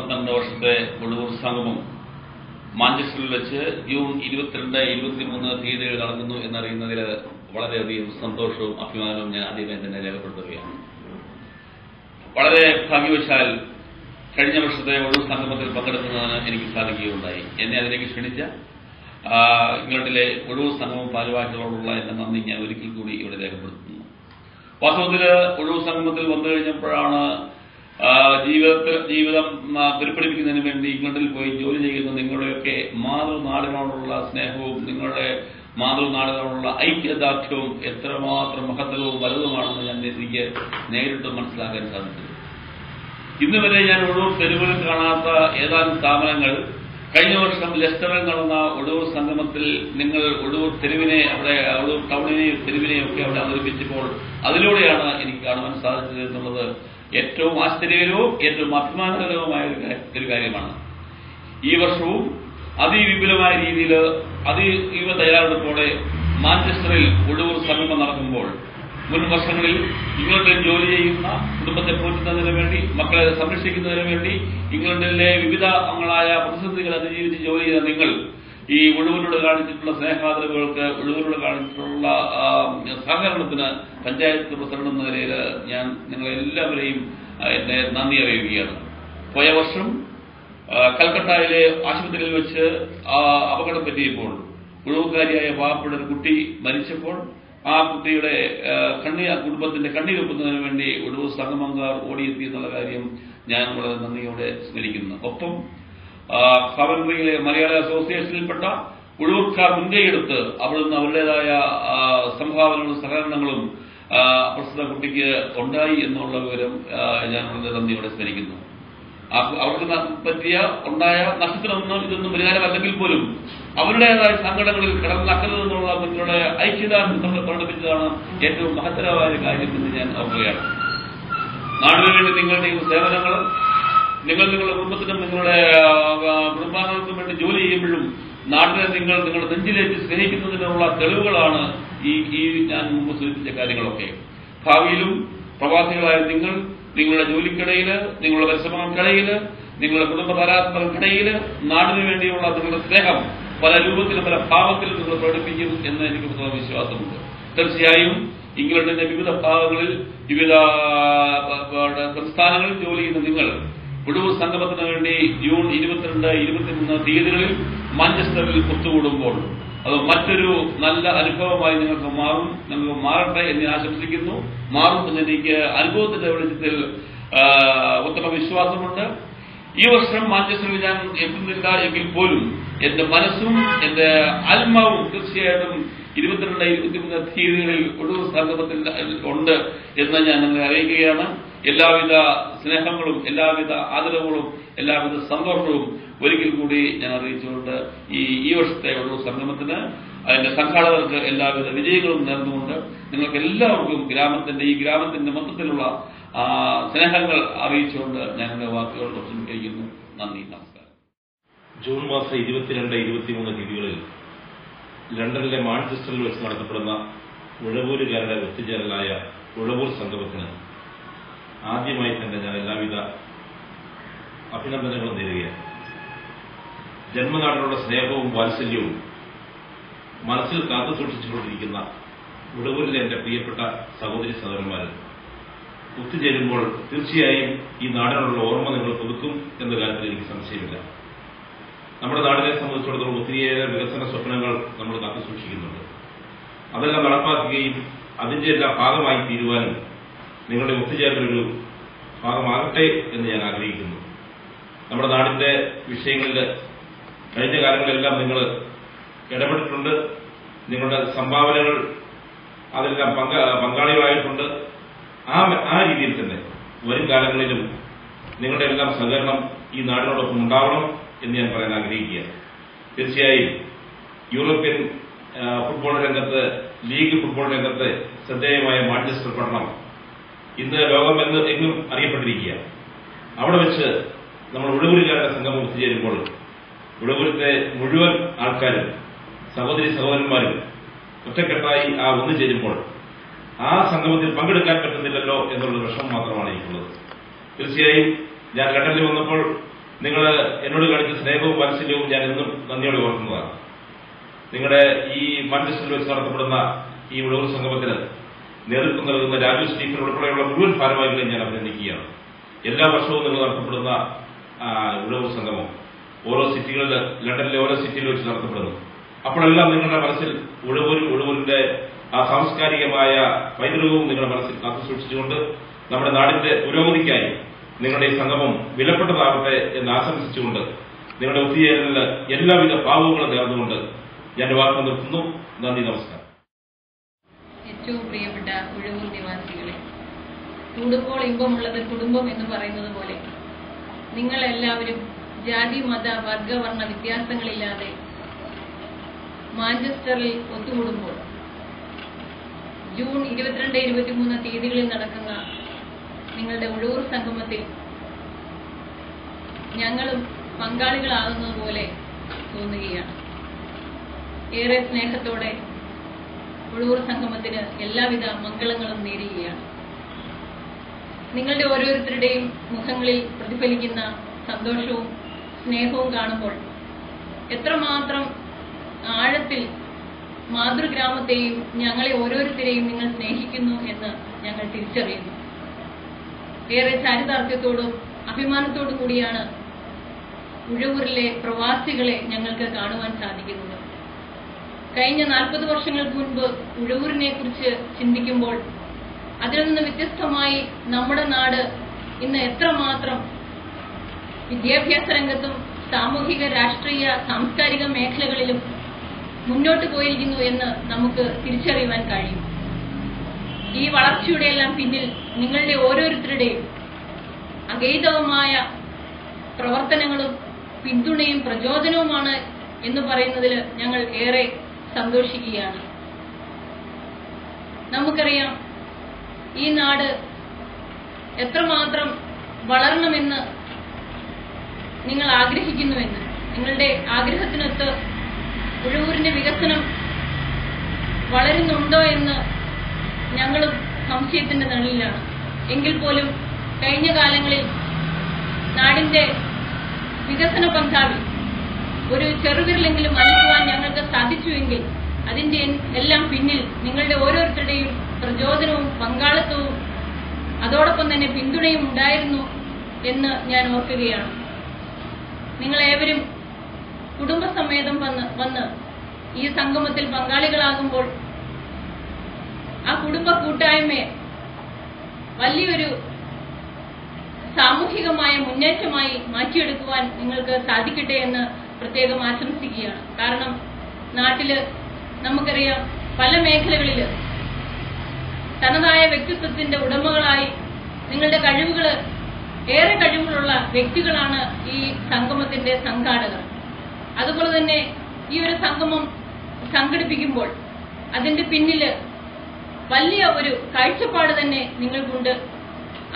52 വർഷത്തെ ഉഴവൂർ സംഗമം മാഞ്ചസ്റ്ററിൽ വെച്ച് ജൂൺ 22, 23 തീയതികൾ നടക്കുന്നു എന്നറിയുന്നതിൽ വളരെയധികം സന്തോഷവും അഭിമാനവും ഞാൻ ആദ്യമേ തന്നെ രേഖപ്പെടുത്തുകയാണ്. വളരെ ഭാഗ്യവശാൽ കഴിഞ്ഞ വർഷത്തെ ഉഴവൂർ സംഗമത്തിൽ പങ്കെടുക്കുന്നതിന് എനിക്ക് സാധിക്കുകയുണ്ടായി. എന്നെ അതിലേക്ക് ക്ഷണിച്ച ഇംഗ്ലണ്ടിലെ ഉഴവൂർ സംഗമം ഭാരവാഹികളോടുള്ള എന്റെ നന്ദി ഞാൻ ഒരിക്കൽ കൂടി ഇവിടെ രേഖപ്പെടുത്തുന്നു. വാസ്തവത്തിൽ ഉഴവൂർ സംഗമത്തിൽ വന്നു കഴിഞ്ഞപ്പോഴാണ് ജീവിതം പുരപ്പെടുപ്പിക്കുന്നതിന് വേണ്ടി ഇംഗ്ലണ്ടിൽ പോയി ജോലി ചെയ്യുന്ന നിങ്ങളുടെയൊക്കെ മാതൃനാടിനോടുള്ള സ്നേഹവും നിങ്ങളുടെ മാതൃനാടിനോടുള്ള ഐക്യദാർഢ്യവും എത്രമാത്രം മഹത്തരവും വലുതുമാണെന്ന് ഞാൻ എനിക്ക് നേരിട്ട് മനസ്സിലാക്കാൻ സാധിച്ചത്. ഇന്നുവരെ ഞാൻ ഉഴവൂർ തെരുവുകളിൽ കാണാത്ത ഏതാനും സ്ഥാപനങ്ങൾ കഴിഞ്ഞ വർഷം ലെസ്റ്ററിൽ നടന്ന ഉഴവൂർ സംഗമത്തിൽ നിങ്ങൾ ഉഴവൂർ തെരുവിനെ ഉഴവൂർ ടൗണിനെയും തെരുവിനെയും ഒക്കെ അവിടെ അവതരിപ്പിച്ചപ്പോൾ അതിലൂടെയാണ് എനിക്ക് കാണുവാൻ സാധിച്ചത് എന്നുള്ളത് ഏറ്റവും ആശ്ചര്യകരവും ഏറ്റവും അഭിമാനകരവുമായ ഒരു കാര്യമാണ്. ഈ വർഷവും അതിവിപുലമായ രീതിയിൽ അതീവ തയ്യാറെടുപ്പോടെ മാഞ്ചസ്റ്ററിൽ ഉഴവൂർ സംഗമം നടക്കുമ്പോൾ മുൻ വർഷങ്ങളിൽ ഇംഗ്ലണ്ടിൽ ജോലി ചെയ്യുന്ന കുടുംബത്തെ പോറ്റുന്നതിന് വേണ്ടി മക്കളെ സംരക്ഷിക്കുന്നതിന് വേണ്ടി ഇംഗ്ലണ്ടിലെ വിവിധ അംഗങ്ങളായ പ്രതിസന്ധികൾ അതിജീവിച്ച് ജോലി ചെയ്ത നിങ്ങൾ ഈ ഉഴവൂരോട് കാണിച്ചിട്ടുള്ള സ്നേഹാദരവുകൾക്ക് ഉഴവൂരോട് കാണിച്ചിട്ടുള്ള സഹകരണത്തിന് പഞ്ചായത്ത് പ്രസിഡന്റ് എന്ന നിലയിൽ ഞാൻ നിങ്ങളെല്ലാവരെയും എന്റെ നന്ദി അറിയിക്കുകയാണ്. പോയ വർഷം കൽക്കട്ടയിലെ ആശുപത്രിയിൽ വെച്ച് അപകടം പറ്റിയപ്പോൾ ഉഴവുകാരിയായ പാവപ്പെട്ട ഒരു കുട്ടി മരിച്ചപ്പോൾ ആ കുട്ടിയുടെ കുടുംബത്തിന്റെ കണ്ണീരൊപ്പുന്നതിന് വേണ്ടി ഉഴവൂർ സംഗമക്കാർ ഓടിയെത്തി എന്നുള്ള കാര്യം ഞാൻ വളരെ നന്ദിയോടെ സ്മരിക്കുന്നു. ഒപ്പം കവൻട്രിയിലെ മലയാള അസോസിയേഷനിൽപ്പെട്ട ഉഴവൂർക്കാർ മുൻകൈയെടുത്ത് അവിടുന്ന് അവരുടേതായ സംഭാവനകളും സഹകരണങ്ങളും പ്രസ്തുത കുട്ടിക്ക് ഉണ്ടായി എന്നുള്ള വിവരം ഞാൻ വളരെ നന്ദിയോടെ സ്മരിക്കുന്നു. അവർക്ക് ഉണ്ടായ നഷ്ടത്തിനൊന്നും ഇതൊന്നും പരിഹാരമല്ലെങ്കിൽ പോലും അവരുടേതായ സങ്കടങ്ങളിൽ കിടന്നക്കരുതെന്നുള്ള നിങ്ങളുടെ ഐക്യദാർഢ്യം പ്രകടിപ്പിച്ചതാണ് ഏറ്റവും മഹത്തരമായ കാര്യം എന്ന് ഞാൻ ഓർക്കുകയാണ്. നാടിനു വേണ്ടി നിങ്ങളുടെ സേവനങ്ങൾ നിങ്ങളുടെ കുടുംബത്തിനും നിങ്ങളുടെ കുടുംബാംഗങ്ങൾക്കും വേണ്ടി ജോലി ചെയ്യുമ്പോഴും നാടിനെ നിങ്ങളുടെ നെഞ്ചിലേക്ക് സ്നേഹിക്കുന്നതിനുള്ള തെളിവുകളാണ് ഈ ഞാൻ മുമ്പ് സൂചിപ്പിച്ച കാര്യങ്ങളൊക്കെ. ഭാവിയിലും പ്രവാസികളായ നിങ്ങളുടെ ജോലിക്കിടയിൽ നിങ്ങളുടെ പരിശ്രമങ്ങൾക്കിടയിൽ നിങ്ങളുടെ കുടുംബ താരാത്മകൾക്കിടയിൽ നാടിനു വേണ്ടിയുള്ള നിങ്ങളുടെ സ്നേഹം പല രൂപത്തിലും പല ഭാവത്തിലും നിങ്ങൾ പ്രകടിപ്പിക്കും എന്ന് എനിക്ക് പൂർണ്ണ വിശ്വാസമുണ്ട്. തീർച്ചയായും ഇംഗ്ലണ്ടിന്റെ വിവിധ ഭാഗങ്ങളിൽ വിവിധ സംസ്ഥാനങ്ങളിൽ ജോലി ചെയ്യുന്ന നിങ്ങൾ ഉഴവൂർ സംഗമത്തിന് വേണ്ടി ജൂൺ 22, 23 തീയതികളിൽ മാഞ്ചസ്റ്ററിൽ ഒത്തുകൂടുമ്പോൾ അത് മറ്റൊരു നല്ല അനുഭവമായി നിങ്ങൾക്ക് മാറട്ടെ എന്ന് ഞാൻ ആശംസിക്കുന്നു. മാറും എന്ന് എനിക്ക് അനുഭവത്തിന്റെ വെളിച്ചത്തിൽ ഉത്തമ വിശ്വാസമുണ്ട്. ഈ വർഷം മാഞ്ചസ്റ്ററിൽ ഞാൻ എത്തുന്നില്ല എങ്കിൽ പോലും എന്റെ മനസ്സും എന്റെ ആത്മാവും തീർച്ചയായിട്ടും 22, 23 തീയതികളിൽ ഉഴവൂർ സംഗമത്തിൽ ഉണ്ട് എന്ന് ഞാൻ നിങ്ങളെ അറിയിക്കുകയാണ്. എല്ലാവിധ സ്നേഹങ്ങളും എല്ലാവിധ ആദരവുകളും എല്ലാവിധ സന്തോഷവും ഒരിക്കൽ കൂടി ഞാൻ അറിയിച്ചുകൊണ്ട് ഈ വർഷത്തെ ഉഴവൂർ സംഗമത്തിന് അതിന്റെ സംഘാടകർക്ക് എല്ലാവിധ വിജയങ്ങളും നേർന്നുകൊണ്ട് നിങ്ങൾക്ക് എല്ലാവർക്കും ഈ ഗ്രാമത്തിന്റെ മൊത്തത്തിലുള്ള സ്നേഹങ്ങൾ അറിയിച്ചുകൊണ്ട് ഞാൻ എന്റെ വാക്കുകൾ ഉപസംഹരിക്കുന്നു. നന്ദി, നമസ്കാരം. ജൂൺ മാസം 22, 23 തീയതികളിൽ ലണ്ടനിലെ മാഞ്ചസ്റ്ററിൽ വെച്ച് നടത്തപ്പെടുന്ന ഉഴവൂരുകാരുടെ ഒത്തുചേരലായ ഉഴവൂർ സംഗമത്തിന് ആദ്യമായി തന്നെ ഞാൻ എല്ലാവിധ അഭിനന്ദനങ്ങളും നേരുകയാണ്. ജന്മനാടിനുള്ള സ്നേഹവും വാത്സല്യവും മനസ്സിൽ കാത്തു സൂക്ഷിച്ചുകൊണ്ടിരിക്കുന്ന ഉഴവൂരിലെ എന്റെ പ്രിയപ്പെട്ട സഹോദരി സഹോദരന്മാർ ഒത്തുചേരുമ്പോൾ തീർച്ചയായും ഈ നാടിനുള്ള ഓർമ്മ നിങ്ങൾ പുതുക്കും എന്ന കാര്യത്തിൽ എനിക്ക് സംശയമില്ല. നമ്മുടെ നാടിനെ സംബന്ധിച്ചിടത്തോളം ഒത്തിരിയേറെ വികസന സ്വപ്നങ്ങൾ നമ്മൾ കാത്തു സൂക്ഷിക്കുന്നുണ്ട്. അതെല്ലാം നടപ്പാക്കുകയും അതിന്റെ എല്ലാം ഭാഗമായി തീരുവാനും നിങ്ങളുടെ ഒത്തുചേരലൊരു ഭാഗമാകട്ടെ എന്ന് ഞാൻ ആഗ്രഹിക്കുന്നു. നമ്മുടെ നാടിന്റെ വിഷയങ്ങളിൽ കഴിഞ്ഞ കാലങ്ങളിലെല്ലാം നിങ്ങൾ ഇടപെട്ടിട്ടുണ്ട്. നിങ്ങളുടെ സംഭാവനകൾ അതെല്ലാം പങ്കാളികളായിട്ടുണ്ട്. ആ രീതിയിൽ തന്നെ വരും കാലങ്ങളിലും നിങ്ങളുടെ എല്ലാം സഹകരണം ഈ നാടിനോടൊപ്പം ഉണ്ടാവണം എന്ന് ഞാൻ പറയാൻ ആഗ്രഹിക്കുകയാണ്. തീർച്ചയായും യൂറോപ്യൻ ഫുട്ബോൾ രംഗത്ത് ലീഗ് ഫുട്ബോൾ രംഗത്ത് ശ്രദ്ധേയമായ മാഞ്ചസ്റ്റർ പട്ടണം ഇന്ന് എങ്ങും അറിയപ്പെട്ടിരിക്കുക. അവിടെ വെച്ച് നമ്മൾ ഉഴവൂരുകാരുടെ സംഗമം ഒത്തുചേരുമ്പോൾ ഉഴവൂരിലെ മുഴുവൻ ആൾക്കാരും സഹോദരി സഹോദരന്മാരും ഒറ്റക്കെട്ടായി ഒന്നുചേരുമ്പോൾ ആ സംഗമത്തിൽ പങ്കെടുക്കാൻ പറ്റുന്നില്ലല്ലോ എന്നുള്ള വിഷമം മാത്രമാണ് എനിക്കുള്ളത്. തീർച്ചയായും ഞാൻ ലണ്ടനിൽ വന്നപ്പോൾ നിങ്ങൾ എന്നോട് കാണിച്ച സ്നേഹവും വാത്സല്യവും ഞാൻ എന്നും നന്ദിയോടെ ഓർക്കുന്നതാണ്. നിങ്ങളുടെ ഈ മാഞ്ചസ്റ്ററിൽ വെച്ച് നടത്തപ്പെടുന്ന ഈ ഉഴവൂർ സംഗമത്തിന് നേതൃത്വം നൽകുന്ന രാജു സ്റ്റീഫൻ ഉൾപ്പെടെയുള്ള മുഴുവൻ ഭാരവാഹികളെ ഞാൻ അഭിനന്ദിക്കുകയാണ്. എല്ലാ വർഷവും നിങ്ങൾ നടത്തപ്പെടുന്ന ഉഴവൂർ സംഗമം ഓരോ സിറ്റികളിൽ, ലണ്ടനിലെ ഓരോ സിറ്റിയിൽ വെച്ച് നടത്തപ്പെടുന്നു. അപ്പോഴെല്ലാം നിങ്ങളുടെ മനസ്സിൽ ഉഴവൂരിന്റെ ആ സാംസ്കാരികമായ പൈതൃകവും നിങ്ങളുടെ മനസ്സിൽ കാത്തുസൂക്ഷിച്ചുകൊണ്ട് നമ്മുടെ നാടിന്റെ പുരോഗതിക്കായി നിങ്ങളുടെ ഈ സംഗമം വിലപ്പെട്ടതാകട്ടെ എന്ന് ആശംസിച്ചുകൊണ്ട് നിങ്ങളുടെ ഒത്തുചേരലിന് എല്ലാവിധ ഭാവങ്ങളും നേർന്നുകൊണ്ട് ഞാൻ വാക്ക് നിർത്തുന്നു. നന്ദി, നമസ്കാരം. ഏറ്റവും പ്രിയപ്പെട്ട ഉഴവൂർ നിവാസികളെ, കൂടുമ്പോൾ ഇമ്പമുള്ളത് കുടുംബം എന്ന് പറയുന്നത് പോലെ നിങ്ങളെല്ലാവരും ജാതി, മത, വർഗ, വർണ്ണ വ്യത്യാസങ്ങളില്ലാതെ മാഞ്ചസ്റ്ററിൽ ഒത്തുകൂടുമ്പോൾ ജൂൺ 22, 23 തീയതികളിൽ നടക്കുന്ന നിങ്ങളുടെ ഉഴവൂർ സംഗമത്തിൽ ഞങ്ങളും പങ്കാളികളാകുന്നത് പോലെ തോന്നുകയാണ്. ഏറെ സ്നേഹത്തോടെ ഉഴവൂർ സംഗമത്തിന് എല്ലാവിധ മംഗളങ്ങളും നേരുകയാണ്. നിങ്ങളുടെ ഓരോരുത്തരുടെയും മുഖങ്ങളിൽ പ്രതിഫലിക്കുന്ന സന്തോഷവും സ്നേഹവും കാണുമ്പോൾ എത്രമാത്രം ആഴത്തിൽ മാതൃഗ്രാമത്തെയും ഞങ്ങളെ ഓരോരുത്തരെയും നിങ്ങൾ സ്നേഹിക്കുന്നു എന്ന് ഞങ്ങൾ തിരിച്ചറിയുന്നു. ഏറെ ചാരിതാർത്ഥ്യത്തോടും അഭിമാനത്തോടും കൂടിയാണ് ഉഴവൂരിലെ പ്രവാസികളെ ഞങ്ങൾക്ക് കാണുവാൻ സാധിക്കുന്നത്. കഴിഞ്ഞ 40 വർഷങ്ങൾക്ക് മുൻപ് ഉഴവൂരിനെ കുറിച്ച് ചിന്തിക്കുമ്പോൾ അതിൽ നിന്ന് വ്യത്യസ്തമായി നമ്മുടെ നാട് ഇന്ന് എത്രമാത്രം വിദ്യാഭ്യാസ രംഗത്തും സാമൂഹിക, രാഷ്ട്രീയ, സാംസ്കാരിക മേഖലകളിലും മുന്നോട്ട് പോയിരിക്കുന്നു എന്ന് നമുക്ക് തിരിച്ചറിയുവാൻ കഴിയും. ഈ വളർച്ചയുടെ എല്ലാം പിന്നിൽ നിങ്ങളുടെ ഓരോരുത്തരുടെയും അഗൈതവമായ പ്രവർത്തനങ്ങളും പിന്തുണയും പ്രചോദനവുമാണ് എന്ന് പറയുന്നതിൽ ഞങ്ങൾ ഏറെ സന്തോഷിക്കുകയാണ്. നമുക്കറിയാം ഈ നാട് എത്രമാത്രം വളരണമെന്ന് നിങ്ങൾ ആഗ്രഹിക്കുന്നുവെന്ന്. നിങ്ങളുടെ ആഗ്രഹത്തിനൊത്ത് ഉഴവൂരിന്റെ വികസനം വളരുന്നുണ്ടോ എന്ന് ഞങ്ങളും സംശയത്തിന്റെ നിഴലിലാണ്. എങ്കിൽ പോലും കഴിഞ്ഞ കാലങ്ങളിൽ നാടിന്റെ വികസന പന്ഥാവിൽ ഒരു ചെറുവിരലെങ്കിലും അനക്കുവാൻ ഞങ്ങൾക്ക് സാധിച്ചുവെങ്കിൽ അതിന്റെ എല്ലാം പിന്നിൽ നിങ്ങളുടെ ഓരോരുത്തരുടെയും പ്രചോദനവും പങ്കാളിത്തവും അതോടൊപ്പം തന്നെ പിന്തുണയും ഉണ്ടായിരുന്നു എന്ന് ഞാൻ ഓർക്കുകയാണ്. നിങ്ങളേവരും കുടുംബസമേതം വന്ന് ഈ സംഗമത്തിൽ പങ്കാളികളാകുമ്പോൾ ആ കുടുംബ കൂട്ടായ്മയെ വലിയൊരു സാമൂഹികമായ മുന്നേറ്റമായി മാറ്റിയെടുക്കുവാൻ നിങ്ങൾക്ക് സാധിക്കട്ടെ എന്ന് പ്രത്യേകം ആശംസിക്കുകയാണ്. കാരണം നാട്ടില് നമുക്കറിയാം പല മേഖലകളിൽ തനതായ വ്യക്തിത്വത്തിന്റെ ഉടമകളായി നിങ്ങളുടെ ഏറെ കഴിവുകളുള്ള വ്യക്തികളാണ് ഈ സംഗമത്തിന്റെ സംഘാടകർ. അതുപോലെ തന്നെ ഈ ഒരു സംഗമം സംഘടിപ്പിക്കുമ്പോൾ അതിന്റെ പിന്നില് വലിയ ഒരു കാഴ്ചപ്പാട് തന്നെ നിങ്ങൾക്കുണ്ട്.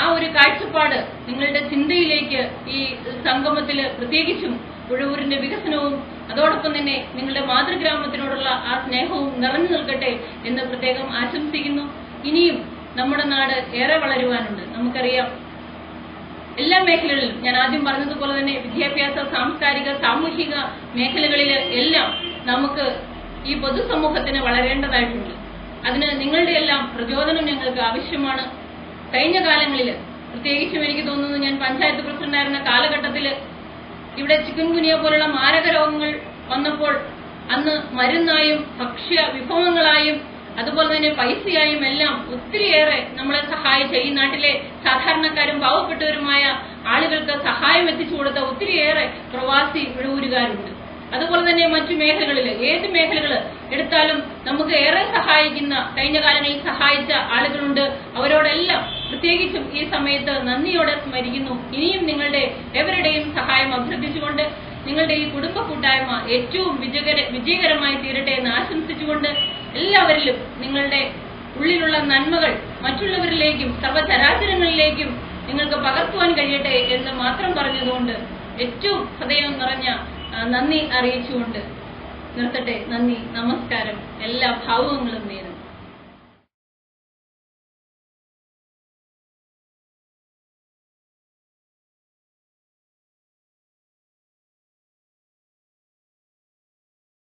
ആ ഒരു കാഴ്ചപ്പാട് നിങ്ങളുടെ ചിന്തയിലേക്ക് ഈ സംഗമത്തില് പ്രത്യേകിച്ചും ഉഴവൂരിന്റെ വികസനവും അതോടൊപ്പം തന്നെ നിങ്ങളുടെ മാതൃഗ്രാമത്തിനോടുള്ള ആ സ്നേഹവും നിറഞ്ഞു നിൽക്കട്ടെ എന്ന് പ്രത്യേകം ആശംസിക്കുന്നു. ഇനിയും നമ്മുടെ നാട് ഏറെ വളരുവാനുണ്ട്. നമുക്കറിയാം എല്ലാ മേഖലകളിലും ഞാൻ ആദ്യം പറഞ്ഞതുപോലെ തന്നെ വിദ്യാഭ്യാസ, സാംസ്കാരിക, സാമൂഹിക മേഖലകളിൽ എല്ലാം നമുക്ക് ഈ പൊതുസമൂഹത്തിന് വളരേണ്ടതായിട്ടുണ്ട്. അതിന് നിങ്ങളുടെ എല്ലാം പ്രചോദനം ഞങ്ങൾക്ക് ആവശ്യമാണ്. കഴിഞ്ഞ കാലങ്ങളിൽ പ്രത്യേകിച്ചും എനിക്ക് തോന്നുന്നു ഞാൻ പഞ്ചായത്ത് പ്രസിഡന്റായിരുന്ന കാലഘട്ടത്തിൽ ഇവിടെ ചിക്കൻ ഗുനിയ പോലുള്ള മാരക രോഗങ്ങൾ വന്നപ്പോൾ അന്ന് മരുന്നായും ഭക്ഷ്യ വിഭവങ്ങളായും അതുപോലെ തന്നെ പൈസയായും എല്ലാം ഒത്തിരിയേറെ നമ്മളെ സഹായിച്ച ഈ നാട്ടിലെ സാധാരണക്കാരും പാവപ്പെട്ടവരുമായ ആളുകൾക്ക് സഹായം എത്തിച്ചു കൊടുത്ത ഒത്തിരിയേറെ പ്രവാസി ഉഴവൂരുകാരുണ്ട്. അതുപോലെ തന്നെ മറ്റു മേഖലകളിൽ ഏത് മേഖലകൾ എടുത്താലും നമുക്ക് ഏറെ സഹായിക്കുന്ന കഴിഞ്ഞ കാലങ്ങളിൽ സഹായിച്ച ആളുകളുണ്ട്. അവരോടെല്ലാം പ്രത്യേകിച്ചും ഈ സമയത്ത് നന്ദിയോടെ സ്മരിക്കുന്നു. ഇനിയും നിങ്ങളുടെ എവരുടെയും സഹായം അഭ്യർത്ഥിച്ചുകൊണ്ട് നിങ്ങളുടെ ഈ കുടുംബ കൂട്ടായ്മ ഏറ്റവും വിജയകരമായി തീരട്ടെ എന്ന് ആശംസിച്ചുകൊണ്ട് എല്ലാവരിലും നിങ്ങളുടെ ഉള്ളിലുള്ള നന്മകൾ മറ്റുള്ളവരിലേക്കും സർവ്വചരാചരങ്ങളിലേക്കും നിങ്ങൾക്ക് പകർത്തുവാൻ കഴിയട്ടെ എന്ന് മാത്രം പറഞ്ഞതുകൊണ്ട് ഏറ്റവും ഹൃദയം നിറഞ്ഞ നന്ദി അറിയിച്ചുകൊണ്ട് നിർത്തട്ടെ. നന്ദി, നമസ്കാരം, എല്ലാ ഭാവുകങ്ങളും നേരുന്നു.